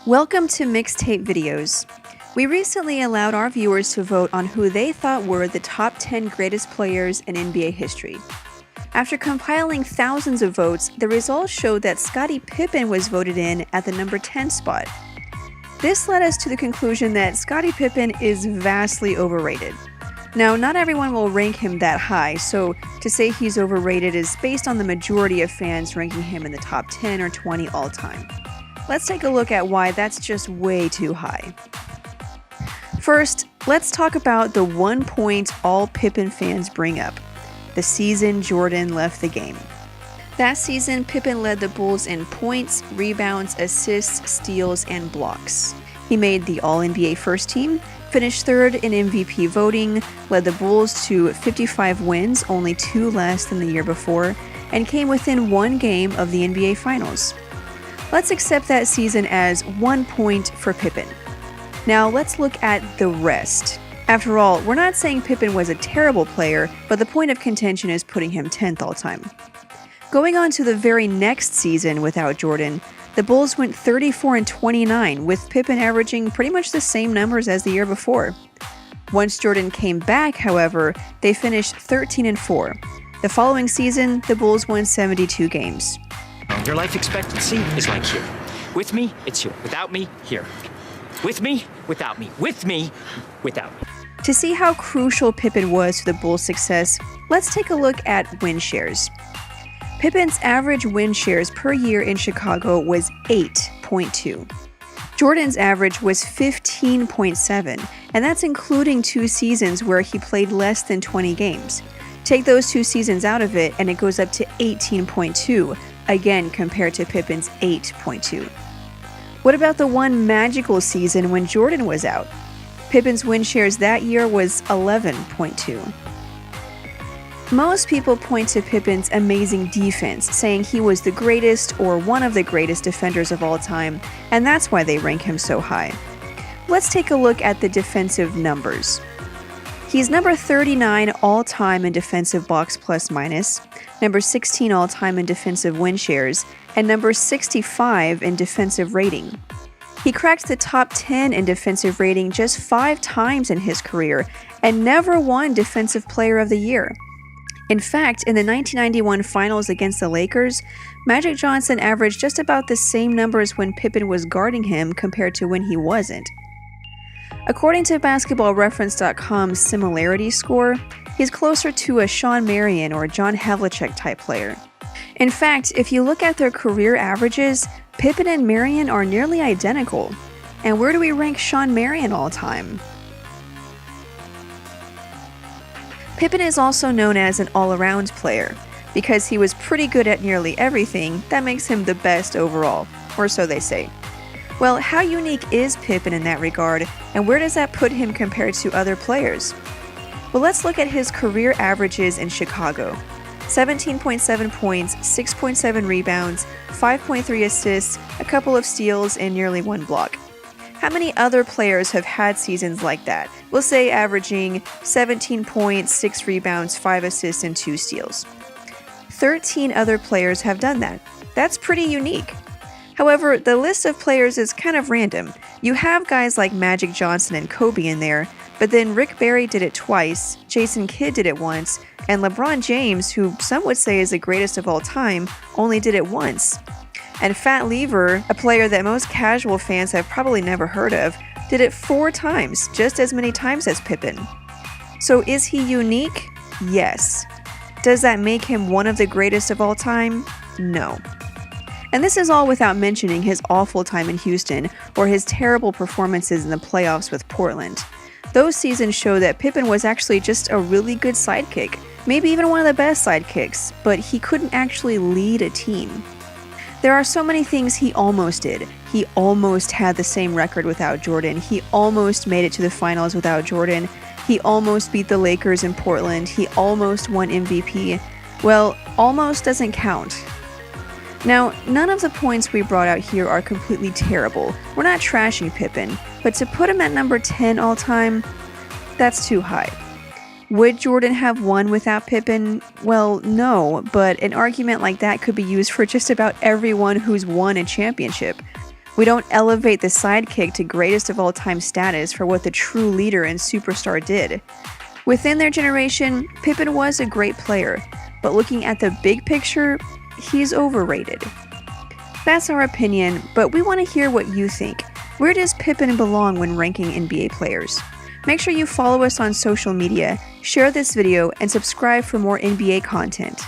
Welcome to Mixtape Videos. We recently allowed our viewers to vote on who they thought were the top 10 greatest players in NBA history. After compiling thousands of votes, the results showed that Scottie Pippen was voted in at the number 10 spot. This led us to the conclusion that Scottie Pippen is vastly overrated. Now, not everyone will rank him that high, so to say he's overrated is based on the majority of fans ranking him in the top 10 or 20 all time. Let's take a look at why that's just way too high. First, let's talk about the one point all Pippen fans bring up: the season Jordan left the game. That season, Pippen led the Bulls in points, rebounds, assists, steals, and blocks. He made the All-NBA first team, finished third in MVP voting, led the Bulls to 55 wins, only 2 less than the year before, and came within 1 game of the NBA Finals. Let's accept that season as 1 point for Pippen. Now let's look at the rest. After all, we're not saying Pippen was a terrible player, but the point of contention is putting him 10th all time. Going on to the very next season without Jordan, the Bulls went 34-29, with Pippen averaging pretty much the same numbers as the year before. Once Jordan came back, however, they finished 13-4. The following season, the Bulls won 72 games. Your life expectancy is like here. With me, it's here. Without me, here. With me, without me. With me, without me. To see how crucial Pippen was to the Bulls' success, let's take a look at win shares. Pippen's average win shares per year in Chicago was 8.2. Jordan's average was 15.7, and that's including 2 seasons where he played less than 20 games. Take those 2 seasons out of it, and it goes up to 18.2, again compared to Pippen's 8.2. What about the one magical season when Jordan was out? Pippen's win shares that year was 11.2. Most people point to Pippen's amazing defense, saying he was the greatest or one of the greatest defenders of all time, and that's why they rank him so high. Let's take a look at the defensive numbers. He's number 39 all-time in defensive box plus minus, number 16 all-time in defensive win shares, and number 65 in defensive rating. He cracked the top 10 in defensive rating just 5 times in his career and never won Defensive Player of the Year. In fact, in the 1991 Finals against the Lakers, Magic Johnson averaged just about the same numbers when Pippen was guarding him compared to when he wasn't. According to BasketballReference.com's similarity score, he's closer to a Shawn Marion or John Havlicek type player. In fact, if you look at their career averages, Pippen and Marion are nearly identical. And where do we rank Shawn Marion all time? Pippen is also known as an all-around player. Because he was pretty good at nearly everything, that makes him the best overall, or so they say. Well, how unique is Pippen in that regard, and where does that put him compared to other players? Well, let's look at his career averages in Chicago. 17.7 points, 6.7 rebounds, 5.3 assists, a couple of steals, and nearly 1 block. How many other players have had seasons like that? We'll say averaging 17 points, 6 rebounds, 5 assists, and 2 steals. 13 other players have done that. That's pretty unique. However, the list of players is kind of random. You have guys like Magic Johnson and Kobe in there, but then Rick Barry did it twice, Jason Kidd did it once, and LeBron James, who some would say is the greatest of all time, only did it once. And Fat Lever, a player that most casual fans have probably never heard of, did it 4 times, just as many times as Pippen. So is he unique? Yes. Does that make him one of the greatest of all time? No. And this is all without mentioning his awful time in Houston or his terrible performances in the playoffs with Portland. Those seasons show that Pippen was actually just a really good sidekick, maybe even one of the best sidekicks, but he couldn't actually lead a team. There are so many things he almost did. He almost had the same record without Jordan. He almost made it to the finals without Jordan. He almost beat the Lakers in Portland. He almost won MVP. Well, almost doesn't count. Now, none of the points we brought out here are completely terrible. We're not trashing Pippen, but to put him at number 10 all time, that's too high. Would Jordan have won without Pippen? Well, no, but an argument like that could be used for just about everyone who's won a championship. We don't elevate the sidekick to greatest of all time status for what the true leader and superstar did. Within their generation, Pippen was a great player, but looking at the big picture, he's overrated. That's our opinion, but we want to hear what you think. Where does Pippen belong when ranking NBA players? Make sure you follow us on social media, share this video, and subscribe for more NBA content.